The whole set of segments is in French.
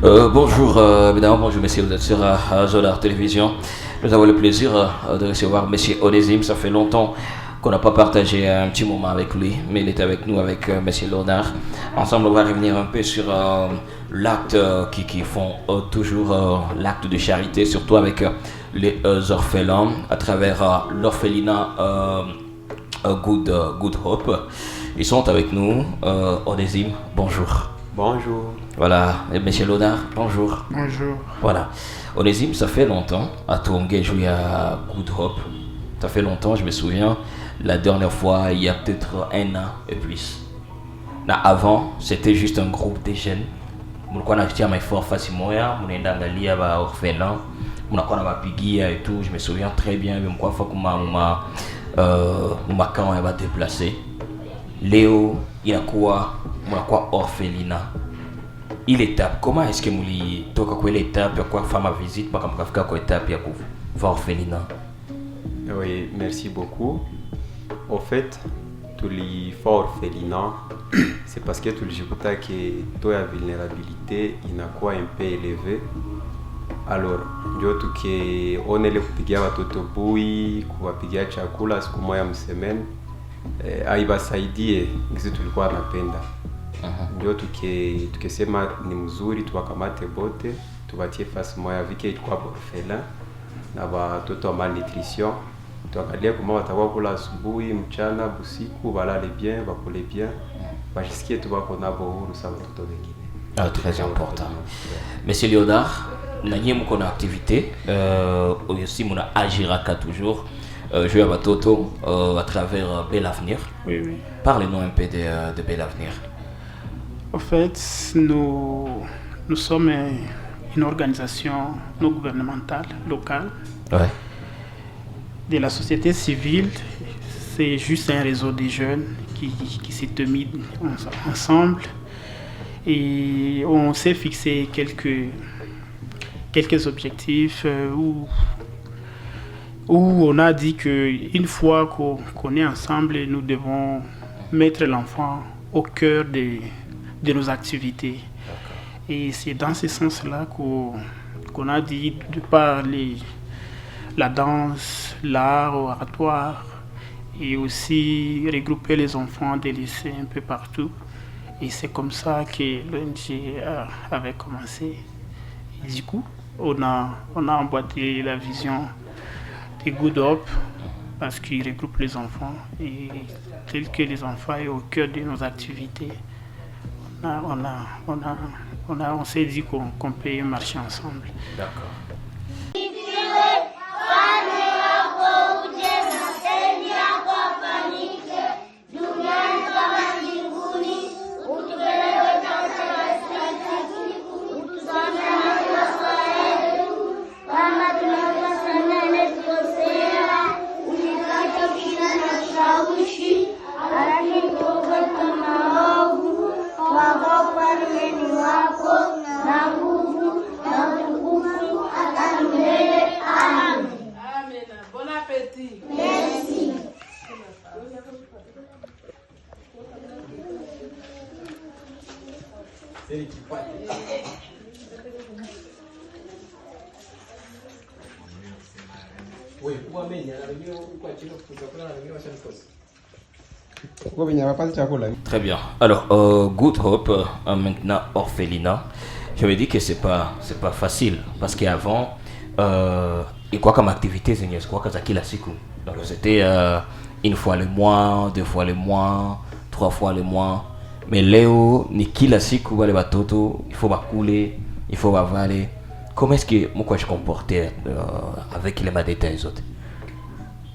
Bonjour, mesdames, bonjour, messieurs, vous êtes sur Zolar Télévision. Nous avons le plaisir de recevoir monsieur Onésime. Ça fait longtemps qu'on n'a pas partagé un petit moment avec lui, mais il est avec nous, avec monsieur Léonard. Ensemble, on va revenir un peu sur l'acte qui font toujours l'acte de charité, surtout avec les orphelins, à travers l'orphelinat Good Hope. Ils sont avec nous. Onésime, bonjour. Bonjour. Voilà, et monsieur Léonard, bonjour. Bonjour. Voilà. Onésime, ça fait longtemps, à Touangé, joué à Good Hope. Ça fait longtemps, je me souviens, la dernière fois, il y a peut-être 1 an et plus. Là, avant, c'était juste un groupe de jeunes. Mulikuwa nakitia maefort fasi moya, munaenda angalia ba orphelin, munakuwa na mapigia et tout, je me souviens très bien, mlikuwa fa kuma mmakao ya ba déplacé. Leo inakuwa munakuwa orphelinat. Il étape, comment est-ce que mulitoka kwa ile étape ya kwa fama visite mpaka mkafika kwa étape ya kuva orphelinat? Oui, merci beaucoup. Au fait, tulifa orphelinat, c'est parce que tulijikuta que taux ya vulnérabilité inakuwa un peu élevé. Alors, ndio tukionele kupigia watoto bui, kuwapigia chakula siku moja msemeni, aibasaidie ngisi tulikuwa napenda. Ndio tukisema ni mzuri tuwakamate bote tubatie fasi moja vike ilikuwa orphelin na watoto wa malnutrition, tuangalie kama watakuwa kula asubuhi, mchana, busiku, balale bien, bakule bien, bajisikie tu bako nabo huru sawa watoto wengine. Ah, très important. Monsieur Léonard, nanye mko na activité aussi muna agiraka toujours jouer à Batoto à travers Bel Avenir. Oui, oui. Parlez-nous un peu de Bel Avenir. En fait, nous sommes une organisation non gouvernementale locale de la société civile. C'est juste un réseau de jeunes qui s'est mis ensemble et on s'est fixé quelques objectifs où on a dit qu'une fois qu'on est ensemble, nous devons mettre l'enfant au cœur de nos activités. Et c'est dans ce sens-là qu'on a dit de parler la danse, l'art oratoire et aussi regrouper les enfants des lycées un peu partout. Et c'est comme ça que l'ONG avait commencé. Et du coup, on a emboîté la vision de Good Hope parce qu'il regroupe les enfants et tel que les enfants est au cœur de nos activités. On s'est dit qu'on peut marcher ensemble. D'accord. Très bien. Alors, Good Hope, maintenant orphelinat. Je me dis que c'est pas facile parce qu'avant, il quoi comme activité, c'est quoi que ça kila siku. Donc c'était une fois le mois, 2 fois le mois, 3 fois le mois. Mais Léo, ni kila siku wale batoto, il faut bakule, il faut bavale. Comment est-ce que moi je comportais avec les madeta et autres?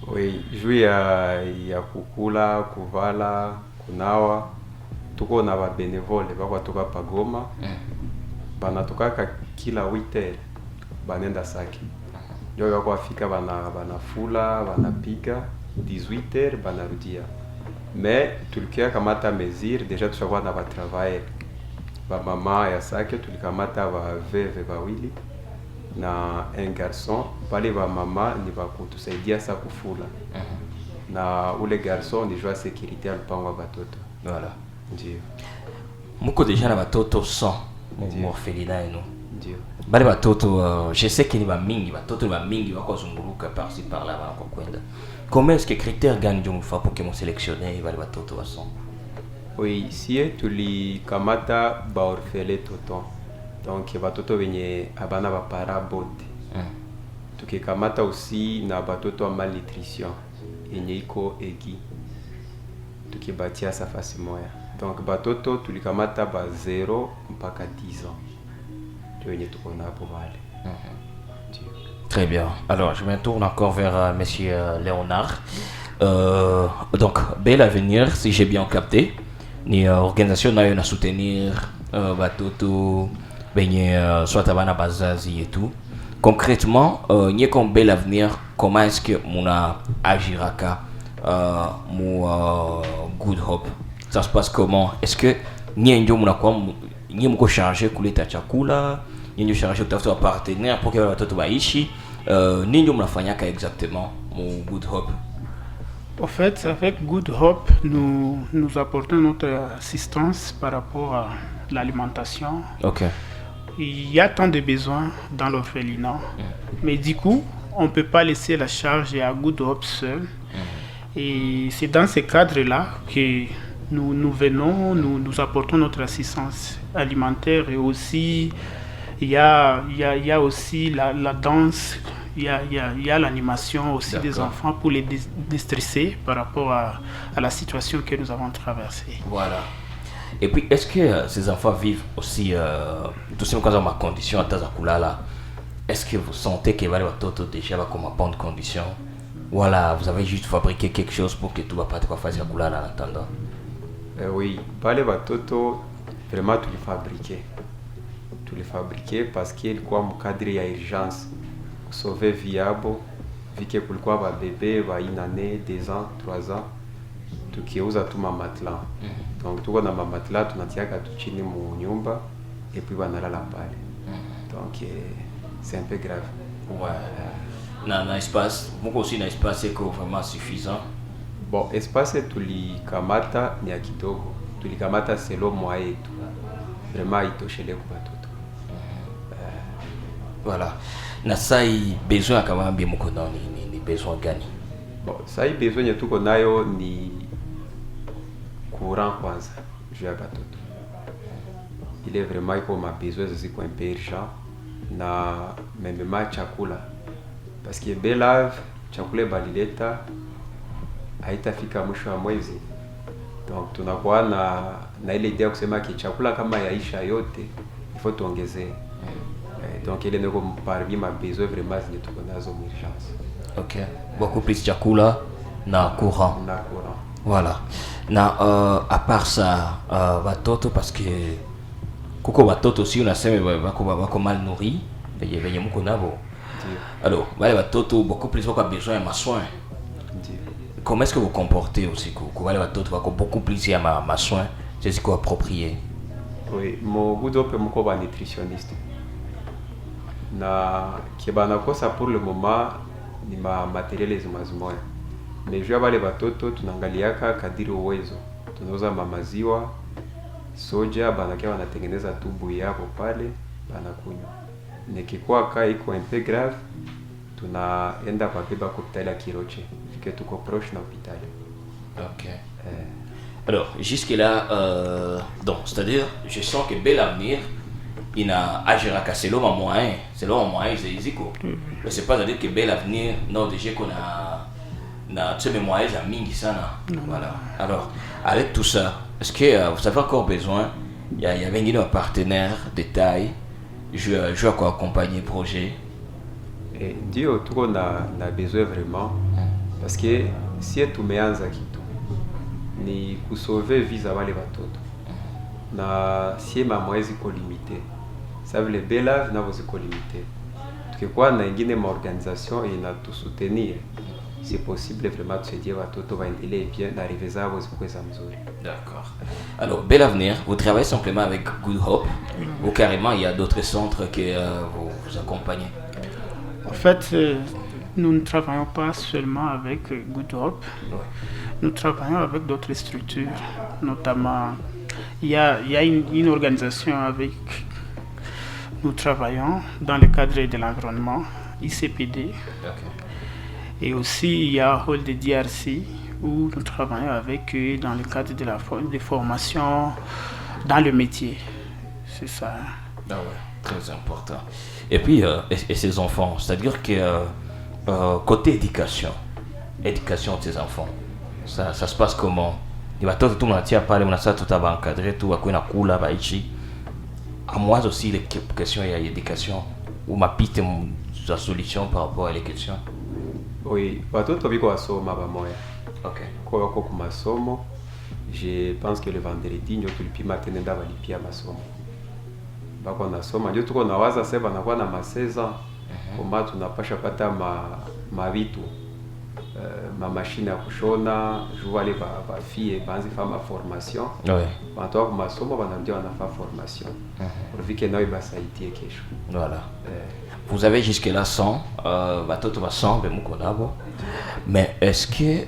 Oui, juu ya kukula, kuvala, kunawa, tuko na ba bénévole bako toka pagoma. Banatokaka kila 8h banenda Sake. Ndio wako afika banafula, banapiga 18h banarudia. Mais tulikia kamata mesure déjà tushakuwa na ba travail. Ba mama ya Sake tulikamata ba veve bawili na un garçon, pale ba mama ni bakutusaidia sa kufula. Na ule garçon ni joa sécurité alipangwa batoto. Voilà. Ndio. Muko deja na batoto 100 orphelinat et nous. Ndio. Bale batoto je sais que ni bamingi batoto ni bamingi wako zunguluka par-ci par-là wako kwenda. Comment est-ce que critères gani ndio mfa pour que mon sélectionner bale batoto wason? Oui, si tulikamata ba orphelin toto. Donc batoto wenye abana ba para bote. Tukikamata aussi na batoto wa malnutrition yenye iko egi. Tukibatia safasi moya. Donc batoto tulikamata ba 0 mpaka 10 ans. Très bien. Alors, je me tourne encore vers Monsieur Léonard. Donc, bel avenir, si j'ai bien capté. Ni organisation na soutenir batoto benye soit abana bazazi et tout. Concrètement, ni comme bel avenir, comment est-ce que muna agiraka mu Good Hope? Ça se passe comment? Est-ce que ni ndio muna kwa ni mko chargé kuleta chakula, ni ndio chargé kutafuta partenaire pour que watoto baishi, ni ndio mnafanyaka exactement mu Good Hope? En fait, avec Good Hope, nous apportons notre assistance par rapport à l'alimentation. Ok. Il y a tant de besoins dans l'orphelinat, mais du coup, on ne peut pas laisser la charge à Good Hope seul. Et c'est dans ce cadre-là que nous venons, nous apportons notre assistance alimentaire, et aussi il y a aussi la danse, il y a l'animation aussi. D'accord. Des enfants pour les déstresser par rapport à la situation que nous avons traversée. Voilà. Et puis, est-ce que ces enfants vivent aussi, tout ce dans ma condition à Tazakulala? Est-ce que vous sentez que Valé-Watoto déjà va comme en bonne condition? Voilà, vous avez juste fabriqué quelque chose pour que tout va pas être facile à Kulala en attendant? Oui, Valé-Watoto, vraiment tout les fabriquer parce qu'il quoi mon cadre à urgence sauver viable vu que kulikuwa ba bébé ba une année 2 ans 3 ans tukiuza tu mamatla. Donc tuko na mamatla tunatiaka tu chini mu nyumba et puis banalala pale. Donc c'est un peu grave. Ouais. Na espace moko aussi na espace eko vraiment suffisant. Bon, espace tulikamata ni ya kidogo. Tulikamata selo moyen yetu. Vraiment itoshele kwa watoto. Voilà. Na sai besoin kama mbi mko nao ni besoin gani? Bon, sai besoin yetu tuko nayo ni courant kwanza juu ya batoto. Il est vraiment iko ma besoin ziko un peu urgent na même chakula. Parce que belave chakula balileta haitafika mwisho wa mwezi. Donc tunakuwa na ile idea kusema ki chakula kama yaisha yote il faut tuongezee. Donc il est parmi ma besoin vraiment zenye tuko nazo urgence. Ok. Beaucoup plus chakula na courant. Na courant. Voilà. Na à part ça watoto parce que kuko watoto aussi unasema wako mal nourris venye mko nabo. Alors, wale watoto beaucoup plus wako besoin ya soins. Comment est-ce que vous comportez aussi que wale watoto wako beaucoup plus ya soins, c'est ce qu'on approprié? Oui, mon Good Hope mko ba nutritionniste. Na kibana kosa pour le moment ni matériel zimazimoya. Mais juu ya wale watoto tunaangaliaka kadiri uwezo. Tunauza maziwa, soja, banakia wanatengeneza tubu yako pale, banakunywa. Nikikuwa kaa iko un peu grave, tunaenda kwa beba hospitali ya Kiroche, que tuko proche na hospitali. Ok. Alors, jusque-là, donc, c'est-à-dire, je sens que bel avenir, il a agiraka, c'est l'homme moyen, c'est Ziko. Mais c'est pas à dire que bel avenir, non, déjà qu'on a, tu sais, mes moyens, j'ai mingi sana. Voilà. Alors, avec tout ça, est-ce que vous avez encore besoin, il y avait un partenaire de taille, je vais quoi accompagner le projet? Et Dieu, tout on a besoin vraiment, parce que si tumeanza kitu ni kusauver vie za wale watoto na si mamwezi ziko limité, ça veut le belave na ziko limité. Tukikuwa na ingine ma organisation inatusoutenir, c'est possible vraiment de se dire watoto waendelee bien na arriver zao zikuwe za mzuri. D'accord. Alors, bel avenir, vous travaillez simplement avec Good Hope ou carrément il y a d'autres centres que vous accompagnez? En fait, nous ne travaillons pas seulement avec Good Hope, nous travaillons avec d'autres structures, notamment il y a une organisation avec nous travaillons dans le cadre de l'environnement, ICPD. Et aussi, il y a un rôle de DRC où nous travaillons avec eux dans le cadre de formation dans le métier. C'est ça. Ah ouais, très important. Et puis, et ces enfants, c'est-à-dire que côté éducation de ces enfants, ça se passe comment? Il va tout le monde parler, on a ça tout à encadré, tout à quoi on a cool là, ici. À moi aussi, les questions et l'éducation, ou ma piste, la solution par rapport à les questions. Oui, watoto biko wasoma pamoja. Okay. Kwa wako kwa masomo, je pense que le vendredi ndio tulipima tena nda walipia masomo. Bako nasoma ndio tuko nawaza sasa banakuwa na maseza kama tunapasha pata mavitu ma machine ya kushona, je wale ba fille banzi fama formation. Ouais. Banatoka kwa masomo banamdia wanafa formation. Pour vike nao ibasaidie kesho. Voilà. Vous avez jusque-là 100, batoto ba 100 mais est-ce que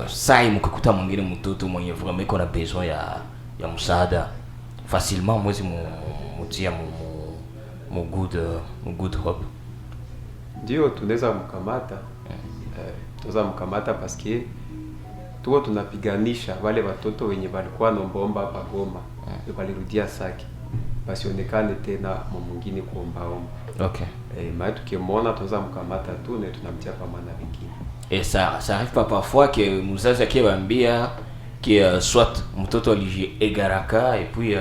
ça il mkukuta mwingine mtoto mwenye vraiment qu'on a besoin ya msaada facilement mwezi mutia mu good hope? Ndio tunaweza mkamata. Tunaweza mkamata parce que tuko tunapiganisha wale watoto wenye walikuwa nombomba hapa Goma, walirudia Sake. Basionekane tena mwingine kuombaomba. Okay. Mais tukimwona tunaweza mkamata tu na tunamtia pa maana vingine. Et ça arrive pas parfois que mzazi akiwaambia que soit mtoto alijigaraka et puis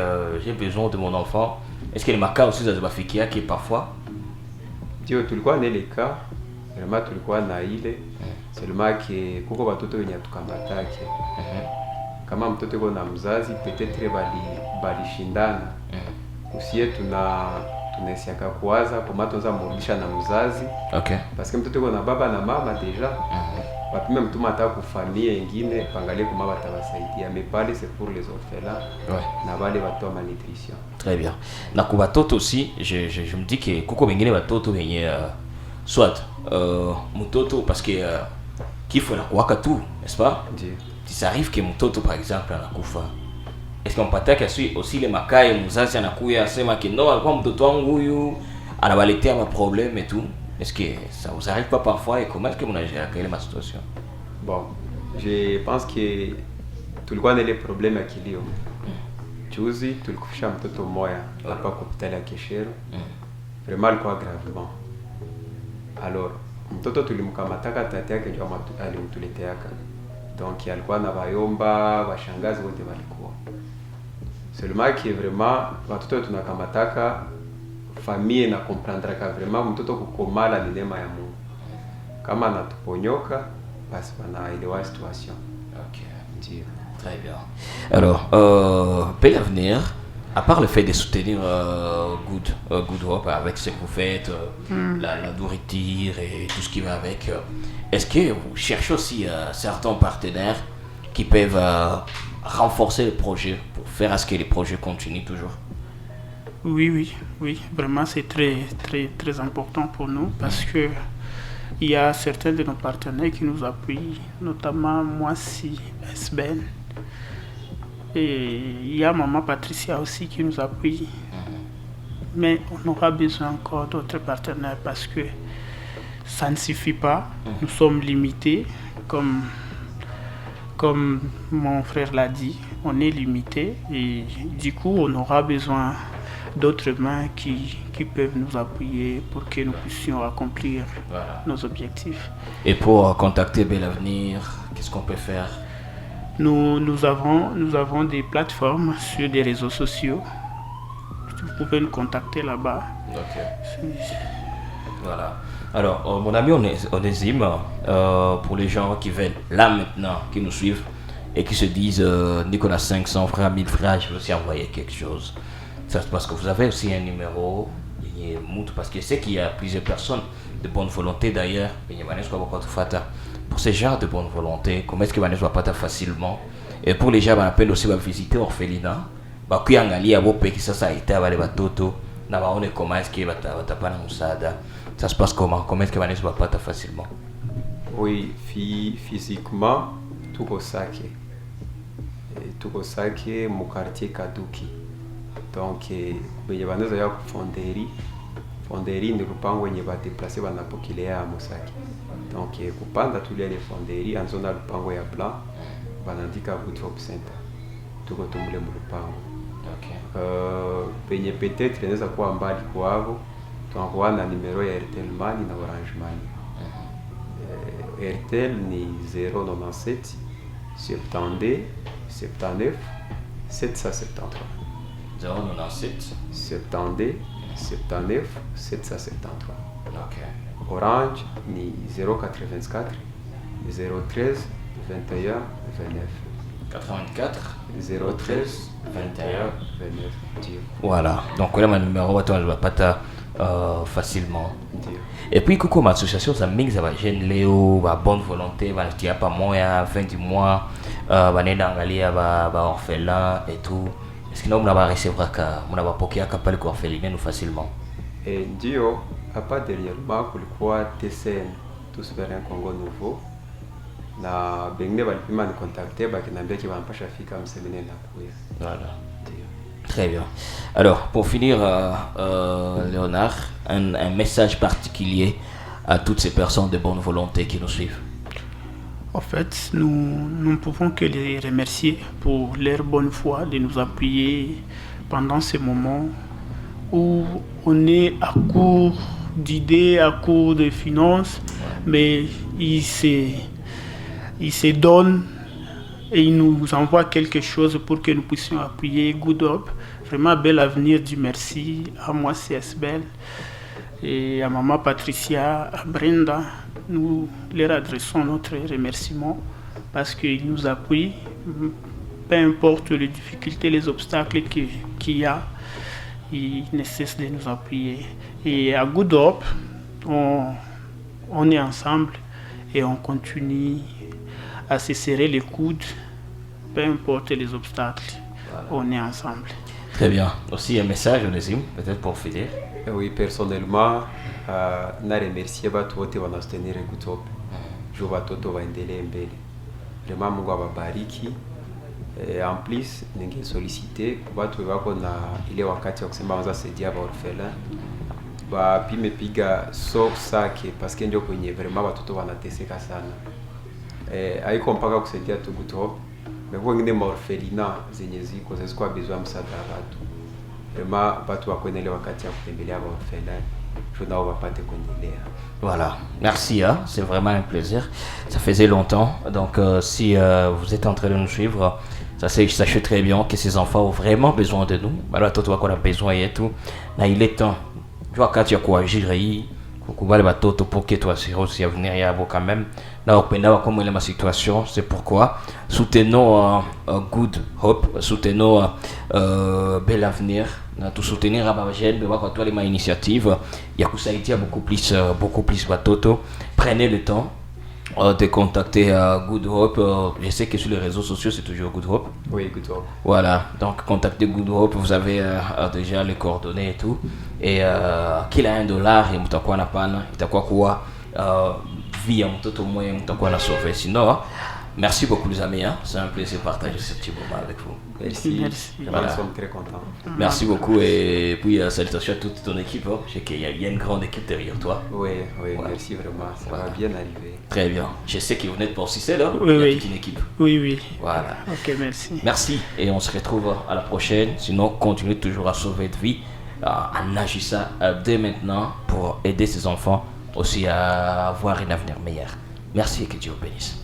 j'ai besoin de mon enfant. Est-ce que les makas aussi za bafikia qui parfois? Ndio tulikuwa na ile cas, vraiment tulikuwa na ile. Seulement que kuko watoto wenye tukamatake. Kama mtoto yuko na mzazi peut-être balishindana. Usiye tunasiaka kuwaza kama tunaweza mrudisha na mzazi. Okay. Parce que mtoto yuko na baba na mama deja. Wapime mtuma hata kufamia nyingine pangalie kama watawasaidia. Mais pas c'est pour les orphelins. Ouais. Na wale watu wa malnutrition. Très bien. Na kwa watoto aussi, je me dis que kuko wengine watoto wenye soit mtoto parce que kifo na kuwaka tu, n'est-ce pas? Ndiyo. Ça arrive que mtoto par exemple anakufa. Est-ce qu'on pataka aussi les makai mzazi anakuya asema que non alikuwa mtoto wangu huyu anawaletea ma problème et tout? Est-ce que ça vous arrive pas parfois et comment est-ce que vous gérez quelle est ma situation? Bon, je pense que tulikuwa na ile problème ya kilio. Juzi tulikufisha mtoto mmoja hapa kwa hospitali ya Keshero. Vraiment alikuwa gravement. Alors, mtoto tulimkamataka tati yake ndio alimtuleteaka. Donc alikuwa na bayomba, bashangazi wote walikuwa. Seulement que vraiment watoto tunakamataka famille na comprendre ka vraiment mtoto kukomala ni neema ya Mungu. Kama anatuponyoka basi wanaelewa situation. OK. Ndiyo. Très bien. Alors, bel avenir, à part le fait de soutenir Good Hope avec ce que vous faites, la nourriture et tout ce qui va avec, est-ce que vous cherchez aussi certains partenaires qui peuvent renforcer le projet pour faire à ce que les projets continuent toujours? Oui. Vraiment, c'est très important pour nous parce que il y a certains de nos partenaires qui nous appuient, notamment Moissy, SBN. Et il y a Maman Patricia aussi qui nous appuie. Mais on aura besoin encore d'autres partenaires parce que ça ne suffit pas. Nous sommes limités, comme mon frère l'a dit, on est limité et du coup on aura besoin d'autres mains qui peuvent nous appuyer pour que nous puissions accomplir nos objectifs. Et pour contacter Bel Avenir, qu'est-ce qu'on peut faire? Nous avons des plateformes sur des réseaux sociaux. Vous pouvez nous contacter là-bas. Ok. Voilà. Alors, mon ami Onésime, pour les gens qui viennent là maintenant, qui nous suivent et qui se disent Nicolas 500 frères, 1000 frères, je veux aussi envoyer quelque chose. Ça, parce que vous avez aussi un numéro, parce que je sais qu'il y a plusieurs personnes de bonne volonté d'ailleurs. Pour ces gens de bonne volonté, comment est-ce que ne soit pas facilement? Et pour les gens qui appellent aussi visiter Orphelinat, qui ont allé à vos pays, ça a été à Batoto, comment est-ce que ça se passe comment est-ce que ne soit pas facilement? Oui, physiquement, tout au Sake, mon quartier Kaduki. donc wenye wanaweza ya fonderi ni lupango wenye badeplace banapokelea Musaki. Donc kupanda tulia ile fonderi anzona lupango ya plan banandika Good Hope Center tuko tumule mu lupango. Penye peut-être inaweza kuwa mbali kwao, tunakuwa na numero ya Airtel Money na Orange Money. Airtel ni 097 72 79 773. 097 72 79 773. Okay. Orange ni 084 013 21 29. 84 013 21 29. Dieu. Voilà, donc là, mon numéro, on ne va pas facilement. Dieu. Et puis, coucou, ma association, ça mix avec Jeune Léo, bonne volonté, va dire pas moi, fin du mois, va naître dans va orphelin et tout. Est-ce que nous, on va recevoir qu'à, on va poker qu'à pas le orphelinat nous facilement? Et Dieu, à part dernièrement, pour le quoi TCN, tous vers un Congo nouveau, na bengine balipima ni contacter bakiniambia ki wanapasha fika msemene na kuya. Voilà. Très bien. Alors, pour finir, Léonard, un message particulier à toutes ces personnes de bonne volonté qui nous suivent. En fait, nous ne pouvons que les remercier pour leur bonne foi de nous appuyer pendant ces moments où on est à court d'idées, à court de finances, mais ils se donnent et ils nous envoient quelque chose pour que nous puissions appuyer Good Hope. Vraiment bel avenir, du merci à moi CSBL et à maman Patricia, à Brenda. Nous leur adressons notre remerciement parce qu'ils nous appuient, peu importe les difficultés, les obstacles qu'il y a, ils ne cessent de nous appuyer. Et à Good Hope, on est ensemble et on continue à se serrer les coudes, peu importe les obstacles, voilà. On est ensemble. Très bien. Aussi un message, Onésime, peut-être pour finir. Oui, personnellement, na remercier watu wote wanaostenir Good Hope. Juu watoto waendelee mbele. Vraiment Mungu awabariki. En plus, ninge solliciter watu wako na ile wakati wa kusema wanza saidia ba orphelin. Wapime piga sake parce que ndio kwenye vraiment watoto wanateseka sana. Haiko mpaka kusaidia tu Good Hope. Mais wengine maorphelina zenye ziko zilikuwa besoin msaada wa watu. Vraiment watu wako ile wakati ya kutembelea ba orphelin. Nao wapate kuendelea. Voilà, merci, hein? C'est vraiment un plaisir. Ça faisait longtemps, donc si vous êtes en train de nous suivre, sachez très bien que ces enfants ont vraiment besoin de nous. Alors toi qu'on a besoin et tout, là il est temps. Tu vois quand tu as quoi agir kukubali batoto pour que toi si aussi avenir ya bo quand même. Là au penda comme ma situation, c'est pourquoi soutenons Good Hope, soutenons bel avenir. Tout soutenir à Babagène, mais voir toi les ma initiative, il y a kusaidia beaucoup plus batoto. Prenez le temps de contacter Good Hope. Je sais que sur les réseaux sociaux c'est toujours Good Hope. Oui, Good Hope. Voilà, donc contactez Good Hope, vous avez déjà les coordonnées et tout. Et qu'il a $1 et mutakuwa na pana, itakuwa kuwa vie ya mtoto mmoja mtakuwa na sauver. Sinon, merci beaucoup les amis, hein? C'est un plaisir de partager ce petit moment avec vous. Merci. Voilà. Nous sommes très contents. Merci beaucoup et puis salutations à toute ton équipe. Hein. Je sais qu'il y a une grande équipe derrière toi. Oui, ouais. Merci vraiment. Ça va bien arriver. Très bien. Je sais que vous n'êtes pas aussi seul, hein? Oui, il y a toute une équipe. Oui. Voilà. Ok, merci. Merci et on se retrouve à la prochaine. Sinon, continuez toujours à sauver de vie, en agissant dès maintenant pour aider ces enfants aussi à avoir un avenir meilleur. Merci et que Dieu vous bénisse.